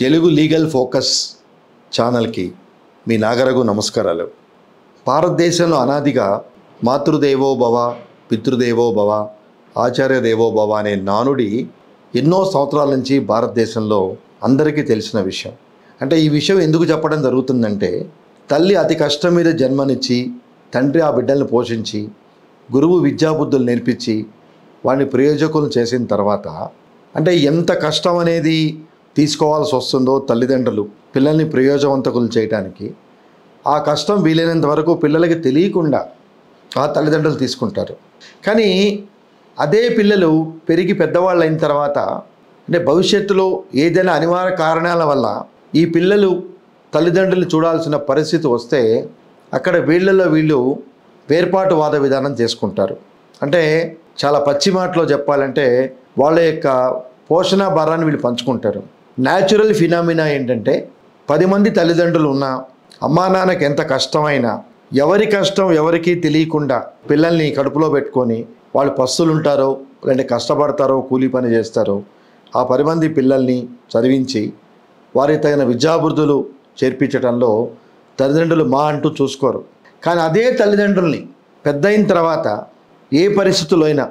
Telugu legal focus ఛానల్కి మీ నాగరగు నమస్కారాలు. భారతదేశంలో అనాదిగా మాతృదేవో భవ, పితృదేవో భవ, ఆచార్య దేవో భవ అనే నానుడి ఎన్నో సంవత్సరాల నుంచి భారతదేశంలో అందరికీ తెలిసిన విషయం. అంటే ఈ విషయం ఎందుకు చెప్పడం జరుగుతుందంటే, తల్లి అతి కష్టం మీద జన్మనిచ్చి తండ్రి ఆ బిడ్డల్ని పోషించి గురువు విద్యాబుద్ధులు నేర్పించి వాడిని ప్రయోజకులు చేసిన తర్వాత అంటే ఎంత కష్టం అనేది తీసుకోవాల్సి వస్తుందో తల్లిదండ్రులు పిల్లల్ని ప్రయోజనవంతకులు చేయడానికి, ఆ కష్టం వీలైనంత వరకు పిల్లలకి తెలియకుండా ఆ తల్లిదండ్రులు తీసుకుంటారు. కానీ అదే పిల్లలు పెరిగి పెద్దవాళ్ళు అయిన తర్వాత అంటే భవిష్యత్తులో ఏదైనా అనివార్య కారణాల వల్ల ఈ పిల్లలు తల్లిదండ్రులు చూడాల్సిన పరిస్థితి వస్తే అక్కడ వీళ్ళు వేర్పాటువాద విధానం చేసుకుంటారు. అంటే చాలా పచ్చి మాటలో చెప్పాలంటే వాళ్ళ యొక్క పోషణ భారాన్ని వీళ్ళు పంచుకుంటారు. న్యాచురల్ ఫినామినా ఏంటంటే 10 మంది తల్లిదండ్రులు ఉన్నా అమ్మా నాన్నకి ఎంత కష్టమైనా ఎవరి కష్టం ఎవరికీ తెలియకుండా పిల్లల్ని కడుపులో పెట్టుకొని వాళ్ళు పస్తులు ఉంటారో లేదంటే కష్టపడతారో కూలీ పని చేస్తారో ఆ 10 మంది పిల్లల్ని చదివించి వారికి తగిన విద్యాబుద్ధులు చేర్పించడంలో తల్లిదండ్రులు మా అంటూ చూసుకోరు. కానీ అదే తల్లిదండ్రుల్ని పెద్ద అయిన తర్వాత ఏ పరిస్థితుల్లో అయినా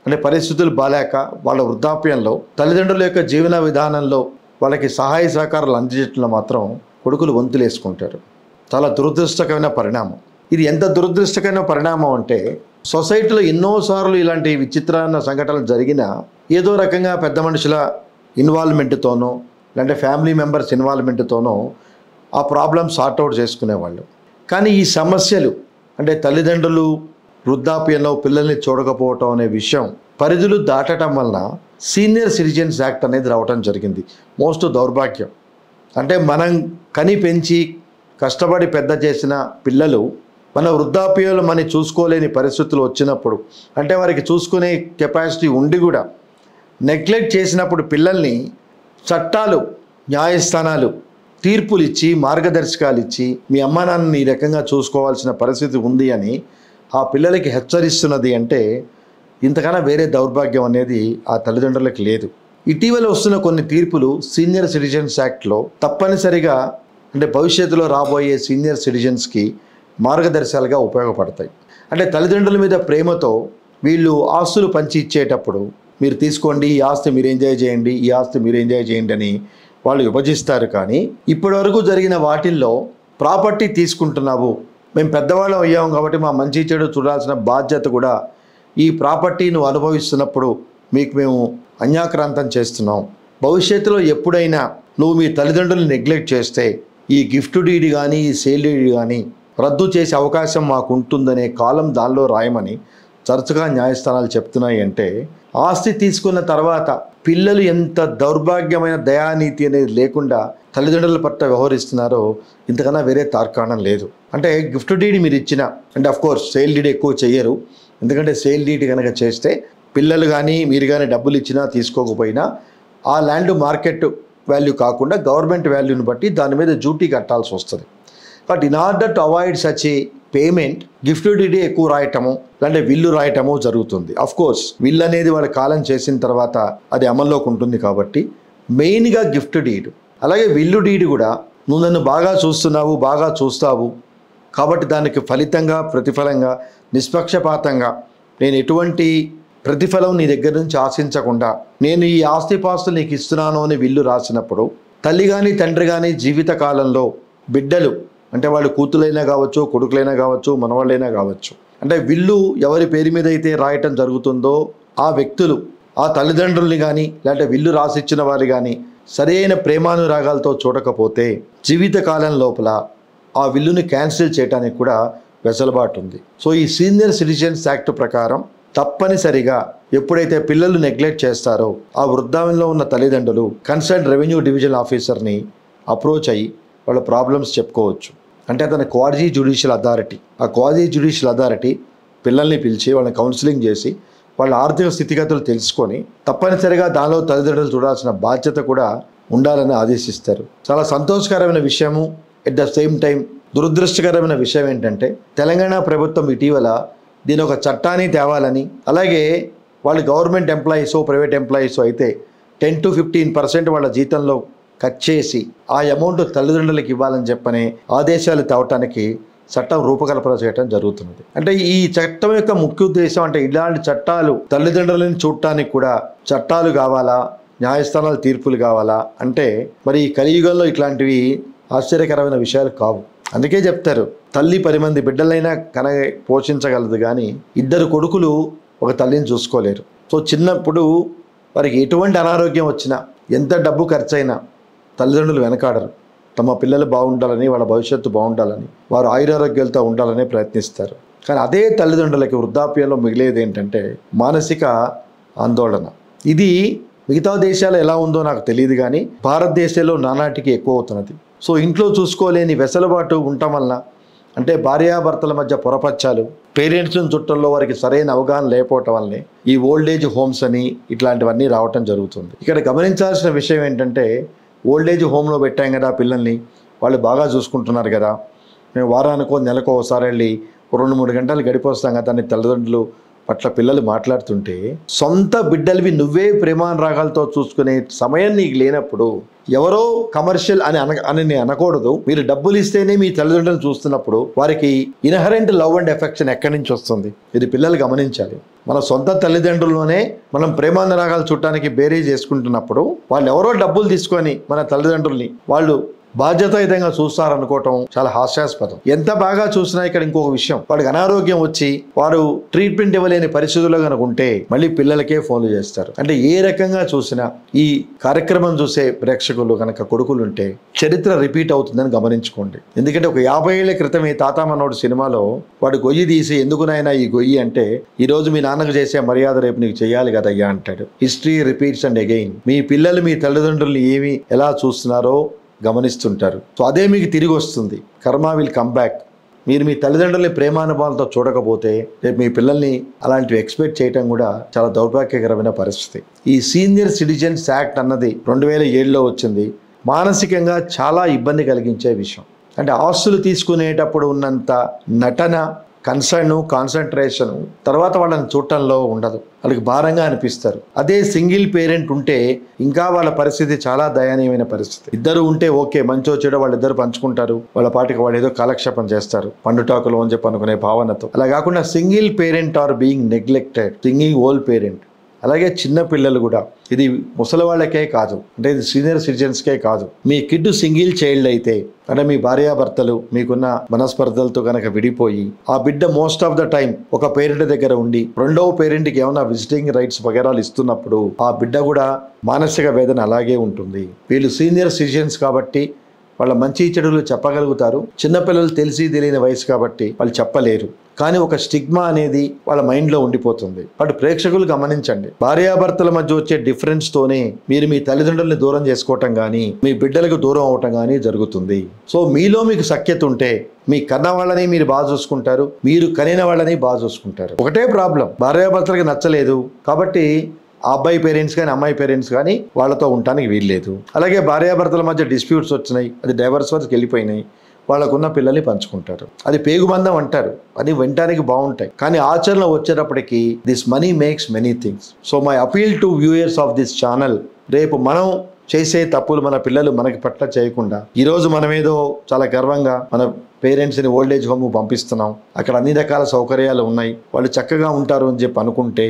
అంటే పరిస్థితులు బాలేక వాళ్ళ వృద్ధాప్యంలో తల్లిదండ్రుల యొక్క జీవన విధానంలో వాళ్ళకి సహాయ సహకారాలు అందించడంలో మాత్రం కొడుకులు వంతులేసుకుంటారు. చాలా దురదృష్టకరమైన పరిణామం. ఇది ఎంత దురదృష్టకరమైన పరిణామం అంటే సొసైటీలో ఎన్నోసార్లు ఇలాంటి విచిత్రమైన సంఘటనలు జరిగినా ఏదో రకంగా పెద్ద మనుషుల ఇన్వాల్వ్మెంట్తోనో లేదంటే ఫ్యామిలీ మెంబర్స్ ఇన్వాల్వ్మెంట్తోనో ఆ ప్రాబ్లమ్ సార్ట్అవుట్ చేసుకునేవాళ్ళు. కానీ ఈ సమస్యలు అంటే తల్లిదండ్రులు వృద్ధాప్యంలో పిల్లల్ని చూడకపోవటం అనే విషయం పరిధులు దాటడం వలన సీనియర్ సిటిజన్స్ యాక్ట్ అనేది రావటం జరిగింది. మోస్ట్ దౌర్భాగ్యం. అంటే మనం కని పెంచి కష్టపడి పెద్ద చేసిన పిల్లలు మన వృద్ధాప్యంలో మనం చూసుకోలేని పరిస్థితులు వచ్చినప్పుడు అంటే వారికి చూసుకునే కెపాసిటీ ఉండి కూడా నెగ్లెక్ట్ చేసినప్పుడు పిల్లల్ని చట్టాలు న్యాయస్థానాలు తీర్పులు ఇచ్చి మార్గదర్శకాలు ఇచ్చి మీ అమ్మా నాన్నని ఈ రకంగా చూసుకోవాల్సిన పరిస్థితి ఉంది అని ఆ పిల్లలకి హెచ్చరిస్తున్నది అంటే ఇంతకన్నా వేరే దౌర్భాగ్యం అనేది ఆ తల్లిదండ్రులకు లేదు. ఇటీవల వస్తున్న కొన్ని తీర్పులు సీనియర్ సిటిజన్స్ యాక్ట్లో తప్పనిసరిగా అంటే భవిష్యత్తులో రాబోయే సీనియర్ సిటిజన్స్కి మార్గదర్శకాలుగా ఉపయోగపడతాయి. అంటే తల్లిదండ్రుల మీద ప్రేమతో వీళ్ళు ఆస్తులు పంచి ఇచ్చేటప్పుడు మీరు తీసుకోండి, ఈ ఆస్తి మీరు ఎంజాయ్ చేయండి, ఈ ఆస్తి మీరు ఎంజాయ్ చేయండి అని వాళ్ళు విభజిస్తారు. కానీ ఇప్పటివరకు జరిగిన వాటిల్లో ప్రాపర్టీ తీసుకుంటున్నావు, మేము పెద్దవాళ్ళం అయ్యాము కాబట్టి మా మంచి చెడు చూడాల్సిన బాధ్యత కూడా ఈ ప్రాపర్టీ నువ్వు అనుభవిస్తున్నప్పుడు మీకు మేము అన్యాక్రాంతం చేస్తున్నాం. భవిష్యత్తులో ఎప్పుడైనా నువ్వు మీ తల్లిదండ్రులను నెగ్లెక్ట్ చేస్తే ఈ గిఫ్ట్ డీడ్ కానీ ఈ సేల్ డీడ్ కానీ రద్దు చేసే అవకాశం మాకు ఉంటుందనే కాలం దానిలో రాయమని తరచుగా న్యాయస్థానాలు చెప్తున్నాయి. అంటే ఆస్తి తీసుకున్న తర్వాత పిల్లలు ఎంత దౌర్భాగ్యమైన దయానీతి అనేది లేకుండా తల్లిదండ్రుల పట్ల వ్యవహరిస్తున్నారో ఇంతకన్నా వేరే తార్కాణం లేదు. అంటే గిఫ్ట్ డీడ్ మీరు ఇచ్చిన అంటే అఫ్కోర్స్ సేల్ డీడ్ ఎక్కువ చెయ్యరు, ఎందుకంటే సేల్ డీడ్ కనుక చేస్తే పిల్లలు కానీ మీరు కానీ డబ్బులు ఇచ్చినా తీసుకోకపోయినా ఆ ల్యాండ్ మార్కెట్ వాల్యూ కాకుండా గవర్నమెంట్ వాల్యూని బట్టి దాని మీద డ్యూటీ కట్టాల్సి వస్తుంది. But in order to avoid such a payment gift deed ఎక్కువ రాయటము అంటే విల్లు రాయటము జరుగుతుంది. అఫ్కోర్స్ విల్ అనేది వాళ్ళ కాలం చేసిన తర్వాత అది అమల్లోకి ఉంటుంది కాబట్టి మెయిన్గా గిఫ్ట్ డీడ్. అలాగే విల్లు డీడ్ కూడా నువ్వు నన్ను బాగా చూస్తున్నావు, బాగా చూస్తావు కాబట్టి దానికి ఫలితంగా ప్రతిఫలంగా నిష్పక్షపాతంగా నేను ఎటువంటి ప్రతిఫలం నీ దగ్గర నుంచి ఆశించకుండా నేను ఈ ఆస్తిపాస్తులు నీకు ఇస్తున్నాను అని విల్లు రాసినప్పుడు తల్లి కానీ తండ్రి కానీ జీవిత కాలంలో బిడ్డలు అంటే వాళ్ళు కూతులైనా కావచ్చు, కొడుకులైనా కావచ్చు, మనవాళ్ళైనా కావచ్చు, అంటే విల్లు ఎవరి పేరు మీద అయితే రాయటం జరుగుతుందో ఆ వ్యక్తులు ఆ తల్లిదండ్రుల్ని కానీ లేదంటే విల్లు రాసిచ్చిన వారు కానీ సరైన ప్రేమానురాగాలతో చూడకపోతే జీవితకాలం లోపల ఆ విల్లుని క్యాన్సిల్ చేయడానికి కూడా వెసులుబాటు ఉంది. సో ఈ సీనియర్ సిటిజన్స్ యాక్ట్ ప్రకారం తప్పనిసరిగా ఎప్పుడైతే పిల్లలు నెగ్లెక్ట్ చేస్తారో ఆ వృద్ధాప్యంలో ఉన్న తల్లిదండ్రులు కన్సర్న్ రెవెన్యూ డివిజన్ ఆఫీసర్ని అప్రోచ్ అయ్యి వాళ్ళ ప్రాబ్లమ్స్ చెప్పుకోవచ్చు. అంటే అతని క్వాజీ జ్యుడిషియల్ అథారిటీ, ఆ క్వాజీ జ్యుడిషియల్ అథారిటీ పిల్లల్ని పిలిచి వాళ్ళని కౌన్సిలింగ్ చేసి వాళ్ళ ఆర్థిక స్థితిగతులు తెలుసుకొని తప్పనిసరిగా దానిలో తల్లిదండ్రులు చూడాల్సిన బాధ్యత కూడా ఉండాలని ఆదేశిస్తారు. చాలా సంతోషకరమైన విషయము. ఎట్ ద సేమ్ టైం దురదృష్టకరమైన విషయం ఏంటంటే తెలంగాణ ప్రభుత్వం ఇటీవల దీని ఒక చట్టాన్ని తేవాలని, అలాగే వాళ్ళు గవర్నమెంట్ ఎంప్లాయీసో ప్రైవేట్ ఎంప్లాయీసో అయితే 10 to 15% వాళ్ళ జీతంలో కట్ చేసి ఆ అమౌంట్ తల్లిదండ్రులకు ఇవ్వాలని చెప్పని ఆదేశాలు తేవటానికి చట్టం రూపకల్పన చేయడం జరుగుతున్నది. అంటే ఈ చట్టం యొక్క ముఖ్య ఉద్దేశం అంటే ఇలాంటి చట్టాలు తల్లిదండ్రులను చూడటానికి కూడా చట్టాలు కావాలా, న్యాయస్థానాలు తీర్పులు కావాలా అంటే మరి ఈ కలియుగంలో ఇట్లాంటివి ఆశ్చర్యకరమైన విషయాలు కావు. అందుకే చెప్తారు, తల్లి 10 మంది బిడ్డలైనా పోషించగలదు కానీ 2 కొడుకులు ఒక తల్లిని చూసుకోలేరు. సో చిన్నప్పుడు వారికి ఎటువంటి అనారోగ్యం వచ్చినా, ఎంత డబ్బు ఖర్చైనా తల్లిదండ్రులు వెనకాడరు. తమ పిల్లలు బాగుండాలని, వాళ్ళ భవిష్యత్తు బాగుండాలని, వారు ఆయురారోగ్యాలతో ఉండాలని ప్రయత్నిస్తారు. కానీ అదే తల్లిదండ్రులకి వృద్ధాప్యంలో మిగిలేది ఏంటంటే మానసిక ఆందోళన. ఇది మిగతా దేశాలు ఎలా ఉందో నాకు తెలియదు కానీ భారతదేశంలో నానాటికి ఎక్కువ అవుతున్నది. సో ఇంట్లో చూసుకోలేని వెసలుబాటు ఉండటం వలన, అంటే భార్యాభర్తల మధ్య పొరపచ్చాలు, పేరెంట్స్ చుట్టంలో వారికి సరైన అవగాహన లేకపోవటం వల్లనే ఈ ఓల్డేజ్ హోమ్స్ అని ఇట్లాంటివన్నీ రావటం జరుగుతుంది. ఇక్కడ గమనించాల్సిన విషయం ఏంటంటే ఓల్డేజ్ హోమ్లో పెట్టాం కదా పిల్లల్ని, వాళ్ళు బాగా చూసుకుంటున్నారు కదా, మేము వారానికో నెలకో ఒకసారి వెళ్ళి 2-3 గంటలు గడిపొస్తాం కదా అని తల్లిదండ్రులు పట్ల పిల్లలు మాట్లాడుతుంటే, సొంత బిడ్డలవి నువ్వే ప్రేమానురాగాలతో చూసుకునే సమయం నీకు లేనప్పుడు ఎవరో కమర్షియల్ అని నేను అనకూడదు. మీరు డబ్బులు ఇస్తేనే మీ తల్లిదండ్రులను చూస్తున్నప్పుడు వారికి ఇన్హరెంట్ లవ్ అండ్ ఎఫెక్షన్ ఎక్కడి నుంచి వస్తుంది? ఇది పిల్లలు గమనించాలి. మన సొంత తల్లిదండ్రుల్లోనే మనం ప్రేమానురాగాలు చుట్టానికి బేరీ చేసుకుంటున్నప్పుడు వాళ్ళు ఎవరో డబ్బులు తీసుకొని మన తల్లిదండ్రుల్ని వాళ్ళు బాధ్యతాయుతంగా చూస్తారనుకోవటం చాలా హాస్యాస్పదం. ఎంత బాగా చూసినా ఇక్కడ ఇంకొక విషయం, వాడికి అనారోగ్యం వచ్చి వారు ట్రీట్మెంట్ ఇవ్వలేని పరిస్థితుల్లో కనుక ఉంటే మళ్ళీ పిల్లలకే ఫోన్లు చేస్తారు. అంటే ఏ రకంగా చూసినా ఈ కార్యక్రమం చూసే ప్రేక్షకులు కనుక కొడుకులుంటే చరిత్ర రిపీట్ అవుతుందని గమనించుకోండి. ఎందుకంటే ఒక 50 ఏళ్ల క్రితం ఈ తాత మనోడు సినిమాలో వాడు గొయ్యి తీసి, ఎందుకు నాయనా ఈ గొయ్యి అంటే, ఈ రోజు మీ నాన్నకు చేసే మర్యాద రేపు నీకు చేయాలి కదయ్యా అంటాడు. History repeats and again. మీ పిల్లలు మీ తల్లిదండ్రులు ఎలా చూస్తున్నారో గమనిస్తుంటారు. సో అదే మీకు తిరిగి వస్తుంది. కర్మ విల్ కమ్ బ్యాక్. మీరు మీ తల్లిదండ్రుల్ని ప్రేమానుభవాలతో చూడకపోతే రేపు మీ పిల్లల్ని అలాంటివి ఎక్స్పెక్ట్ చేయడం కూడా చాలా దౌర్భాగ్యకరమైన పరిస్థితి. ఈ సీనియర్ సిటిజన్స్ యాక్ట్ అన్నది 2007లో వచ్చింది. మానసికంగా చాలా ఇబ్బంది కలిగించే విషయం. అంటే ఆస్తులు తీసుకునేటప్పుడు ఉన్నంత నటన, కాన్సన్ట్రేషన్ తర్వాత వాళ్ళని చూడటంలో ఉండదు. వాళ్ళకి భారంగా అనిపిస్తారు. అదే సింగిల్ పేరెంట్ ఉంటే ఇంకా వాళ్ళ పరిస్థితి చాలా దయనీయమైన పరిస్థితి. ఇద్దరు ఉంటే ఓకే, మంచో చెడో వాళ్ళిద్దరు పంచుకుంటారు, వాళ్ళ పాటికి వాళ్ళు ఏదో కాలక్షేపం చేస్తారు పండుటాకులు అని చెప్పి అనుకునే భావనతో. అలా కాకుండా single parent are being neglected, single old parent. అలాగే చిన్న పిల్లలు కూడా, ఇది ముసలి వాళ్ళకే కాదు, అంటే ఇది సీనియర్ సిటిజన్స్కే కాదు. మీ కిడ్ సింగిల్ చైల్డ్ అయితే, అంటే మీ భార్యాభర్తలు మీకున్న మనస్పర్ధలతో కనుక విడిపోయి ఆ బిడ్డ మోస్ట్ ఆఫ్ ద టైం ఒక పేరెంట్ దగ్గర ఉండి రెండవ పేరెంట్కి ఏమైనా విజిటింగ్ రైట్స్ వగేరాలు ఇస్తున్నప్పుడు ఆ బిడ్డ కూడా మానసిక వేదన అలాగే ఉంటుంది. వీళ్ళు సీనియర్ సిటిజన్స్ కాబట్టి వాళ్ళ మంచి చెడులు చెప్పగలుగుతారు. చిన్నపిల్లలు తెలియని వయసు కాబట్టి వాళ్ళు చెప్పలేరు. కానీ ఒక స్టిగ్మా అనేది వాళ్ళ మైండ్లో ఉండిపోతుంది. బట్ ప్రేక్షకులు గమనించండి, భార్యాభర్తల మధ్య వచ్చే డిఫరెన్స్ తోనే మీరు మీ తల్లిదండ్రుల్ని దూరం చేసుకోవటం కానీ మీ బిడ్డలకు దూరం అవటం కానీ జరుగుతుంది. సో మీలో మీకు సఖ్యత ఉంటే మీ కన్న వాళ్ళని మీరు బాగా చూసుకుంటారు, మీరు కనిన వాళ్ళని బాగా చూసుకుంటారు. ఒకటే ప్రాబ్లం, భార్యాభర్తలకి నచ్చలేదు కాబట్టి ఆ అబ్బాయి పేరెంట్స్ కానీ అమ్మాయి పేరెంట్స్ కానీ వాళ్ళతో ఉండటానికి వీల్లేదు. అలాగే భార్యాభర్తల మధ్య డిస్ప్యూట్స్ వచ్చినాయి, అది డైవర్స్ వరకు వెళ్ళిపోయినాయి, వాళ్ళకున్న పిల్లల్ని పంచుకుంటారు. అది పేగుబంధం అంటారు, అది వినటానికి బాగుంటాయి. కానీ ఆచరణలో వచ్చేటప్పటికి this money makes many things. So my appeal to viewers of this channel, రేపు మనం చేసే తప్పులు మన పిల్లలు మనకి పట్ల చేయకుండా, ఈరోజు మనమేదో చాలా గర్వంగా మన పేరెంట్స్ని ఓల్డేజ్ హోమ్ పంపిస్తున్నాం, అక్కడ అన్ని రకాల సౌకర్యాలు ఉన్నాయి, వాళ్ళు చక్కగా ఉంటారు అని చెప్పి అనుకుంటే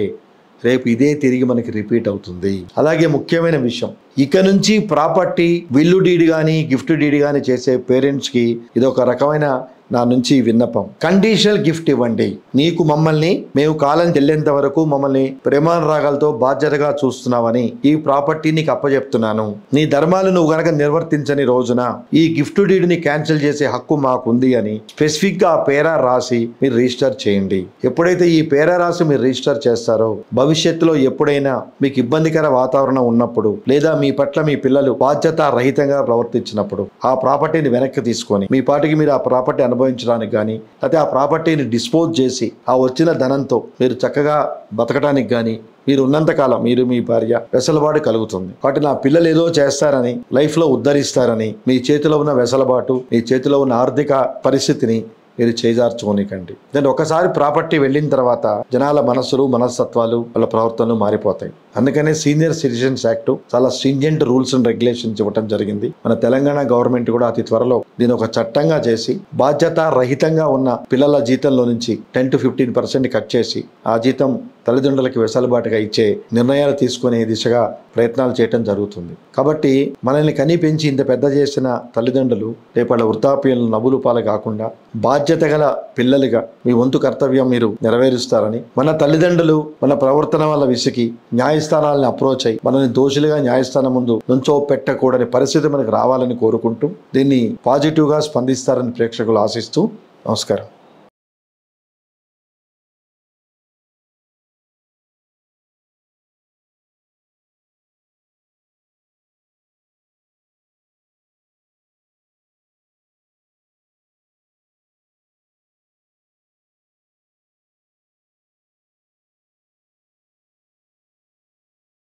రేపు ఇదే తిరిగి మనకి రిపీట్ అవుతుంది. అలాగే ముఖ్యమైన విషయం, ఇక నుంచి ప్రాపర్టీ విల్లు డీడ్ కానీ గిఫ్ట్ డీడ్ కానీ చేసే పేరెంట్స్కి ఇదొక రకమైన నా నుంచి విన్నపం. కండిషనల్ గిఫ్ట్ ఇవ్వండి. నీకు మమ్మల్ని మేము కాలం చెల్లేంత వరకు మమ్మల్ని ప్రేమానురాగాలతో బాధ్యతగా చూస్తున్నావని ఈ ప్రాపర్టీ నీకు అప్పచెప్తున్నాను. నీ ధర్మాలు నువ్వు గనక నిర్వర్తించని రోజున ఈ గిఫ్ట్ డీడ్ని క్యాన్సిల్ చేసే హక్కు మాకుంది అని స్పెసిఫిక్గా ఆ పేరా రాసి మీరు రిజిస్టర్ చేయండి. ఎప్పుడైతే ఈ పేరా రాసి మీరు రిజిస్టర్ చేస్తారో భవిష్యత్తులో ఎప్పుడైనా మీకు ఇబ్బందికర వాతావరణం ఉన్నప్పుడు లేదా మీ పట్ల మీ పిల్లలు బాధ్యత రహితంగా ప్రవర్తించినప్పుడు ఆ ప్రాపర్టీని వెనక్కి తీసుకొని మీ పాటికి మీరు ఆ ప్రాపర్టీ అనుభవించడానికి కానీ లేకపోతే ఆ ప్రాపర్టీని డిస్పోజ్ చేసి ఆ వచ్చిన ధనంతో మీరు చక్కగా బతకడానికి కానీ మీరు ఉన్నంతకాలం మీరు మీ భార్య వెసలుబాటు కలుగుతుంది. కాబట్టి నా పిల్లలు ఏదో చేస్తారని లైఫ్లో ఉద్ధరిస్తారని మీ చేతిలో ఉన్న వెసలుబాటు మీ చేతిలో ఉన్న ఆర్థిక పరిస్థితిని మీరు చేజార్చుకోనికండి. దాన్ని ఒకసారి ప్రాపర్టీ వెళ్ళిన తర్వాత జనాల మనస్సులు మనస్తత్వాలు వాళ్ళ ప్రవర్తనలు మారిపోతాయి. అందుకనే సీనియర్ సిటిజన్స్ యాక్ట్ చాలా స్ట్రింజెంట్ రూల్స్ అండ్ రెగ్యులేషన్స్ ఇవ్వడం జరిగింది. మన తెలంగాణ గవర్నమెంట్ కూడా అతి త్వరలో దీని ఒక చట్టంగా చేసి బాధ్యత రహితంగా ఉన్న పిల్లల జీతంలో నుంచి 10 to 15% కట్ చేసి ఆ జీతం తల్లిదండ్రులకి వెసులుబాటుగా ఇచ్చే నిర్ణయాలు తీసుకునే దిశగా ప్రయత్నాలు చేయడం జరుగుతుంది. కాబట్టి మనల్ని కని పెంచి ఇంత పెద్ద చేసిన తల్లిదండ్రులు రేపటి వృద్ధాప్యంలో నవ్వులు పాలు కాకుండా బాధ్యత గల పిల్లలుగా మీ వంతు కర్తవ్యం మీరు నెరవేరుస్తారని, మన తల్లిదండ్రులు మన ప్రవర్తన వల్ల విసిగి న్యాయస్థానాలను అప్రోచ్ అయ్యి మనల్ని దోషులుగా న్యాయస్థానం ముందు నుంచో పెట్టకూడని పరిస్థితి మనకు రావాలని కోరుకుంటూ దీన్ని పాజిటివ్గా స్పందిస్తారని ప్రేక్షకులు ఆశిస్తూ నమస్కారం.